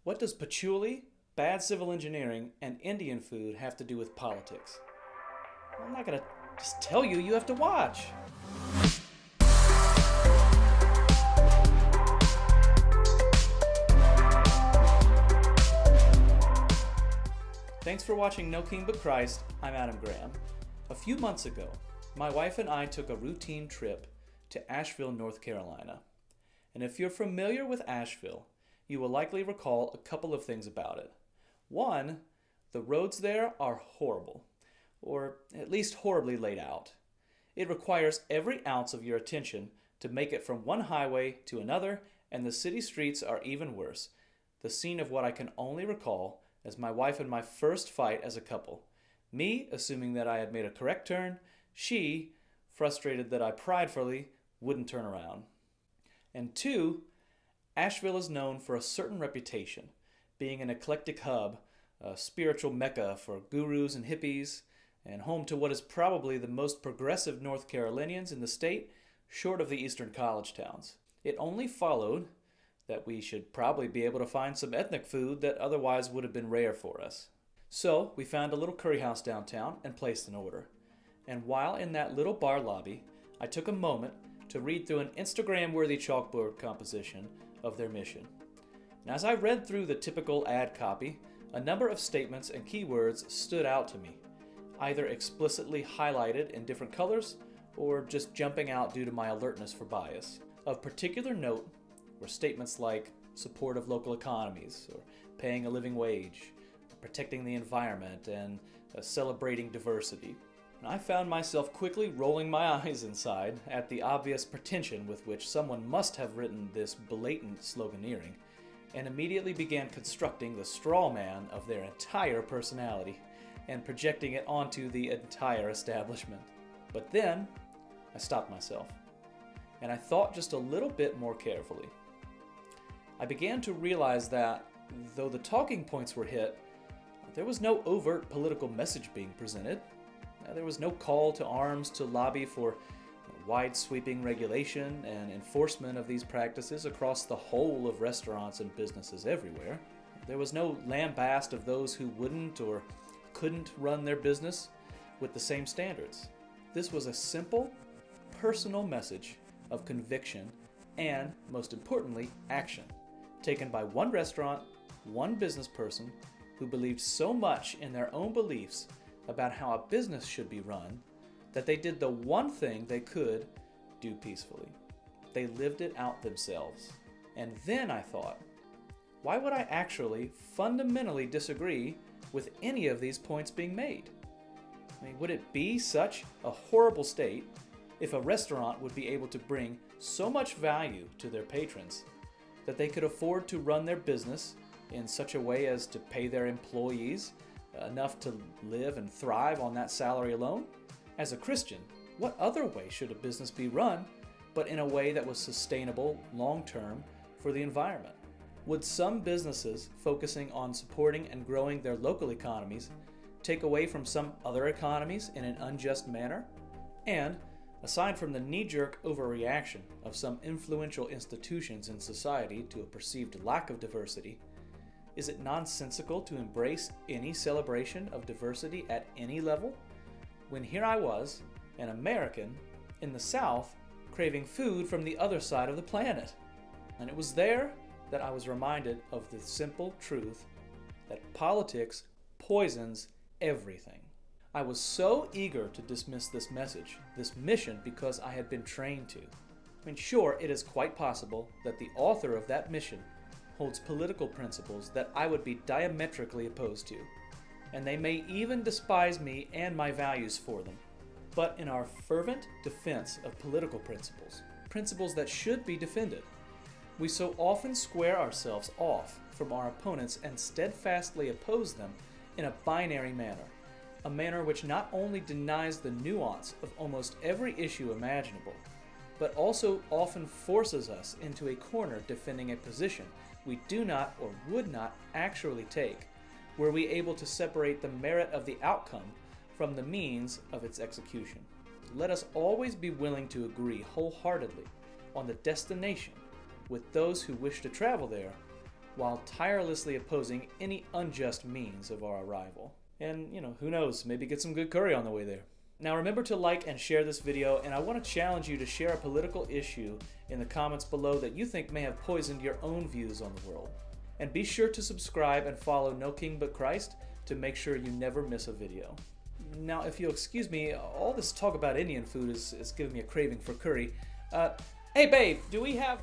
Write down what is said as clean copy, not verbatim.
What does patchouli, bad civil engineering, and Indian food have to do with politics? I'm not gonna just tell you, you have to watch. Thanks for watching No King But Christ. I'm Adam Graham. A few months ago, my wife and I took a routine trip to Asheville, North Carolina. And if you're familiar with Asheville, you will likely recall a couple of things about it. One, the roads there are horrible, or at least horribly laid out. It requires every ounce of your attention to make it from one highway to another, and the city streets are even worse, the scene of what I can only recall as my wife and my first fight as a couple. Me, assuming that I had made a correct turn, she, frustrated that I pridefully wouldn't turn around. And two, Asheville is known for a certain reputation, being an eclectic hub, a spiritual mecca for gurus and hippies, and home to what is probably the most progressive North Carolinians in the state, short of the eastern college towns. It only followed that we should probably be able to find some ethnic food that otherwise would have been rare for us. So we found a little curry house downtown and placed an order. And while in that little bar lobby, I took a moment to read through an Instagram-worthy chalkboard composition of their mission. And as I read through the typical ad copy, a number of statements and keywords stood out to me, either explicitly highlighted in different colors or just jumping out due to my alertness for bias. Of particular note were statements like support of local economies, or paying a living wage, protecting the environment, and celebrating diversity. And I found myself quickly rolling my eyes inside at the obvious pretension with which someone must have written this blatant sloganeering, and immediately began constructing the straw man of their entire personality and projecting it onto the entire establishment. But then I stopped myself, and I thought just a little bit more carefully. I began to realize that, though the talking points were hit, there was no overt political message being presented. There was no call to arms to lobby for wide-sweeping regulation and enforcement of these practices across the whole of restaurants and businesses everywhere. There was no lambast of those who wouldn't or couldn't run their business with the same standards. This was a simple, personal message of conviction and, most importantly, action, taken by one restaurant, one business person who believed so much in their own beliefs about how a business should be run that they did the one thing they could do peacefully. They lived it out themselves. And then I thought, why would I actually fundamentally disagree with any of these points being made? I mean, would it be such a horrible state if a restaurant would be able to bring so much value to their patrons that they could afford to run their business in such a way as to pay their employees enough to live and thrive on that salary alone? As a Christian, what other way should a business be run but in a way that was sustainable long-term for the environment? Would some businesses focusing on supporting and growing their local economies take away from some other economies in an unjust manner? And aside from the knee-jerk overreaction of some influential institutions in society to a perceived lack of diversity, is it nonsensical to embrace any celebration of diversity at any level? When here I was, an American, in the South, craving food from the other side of the planet. And it was there that I was reminded of the simple truth that politics poisons everything. I was so eager to dismiss this message, this mission, because I had been trained to. I mean, sure, it is quite possible that the author of that mission holds political principles that I would be diametrically opposed to, and they may even despise me and my values for them. But in our fervent defense of political principles, principles that should be defended, we so often square ourselves off from our opponents and steadfastly oppose them in a binary manner, a manner which not only denies the nuance of almost every issue imaginable, but also often forces us into a corner defending a position we do not or would not actually take, were we able to separate the merit of the outcome from the means of its execution. Let us always be willing to agree wholeheartedly on the destination with those who wish to travel there, while tirelessly opposing any unjust means of our arrival. And, who knows, maybe get some good curry on the way there. Now remember to like and share this video, and I want to challenge you to share a political issue in the comments below that you think may have poisoned your own views on the world. And be sure to subscribe and follow No King But Christ to make sure you never miss a video. Now, if you'll excuse me, all this talk about Indian food is giving me a craving for curry. Hey babe, do we have...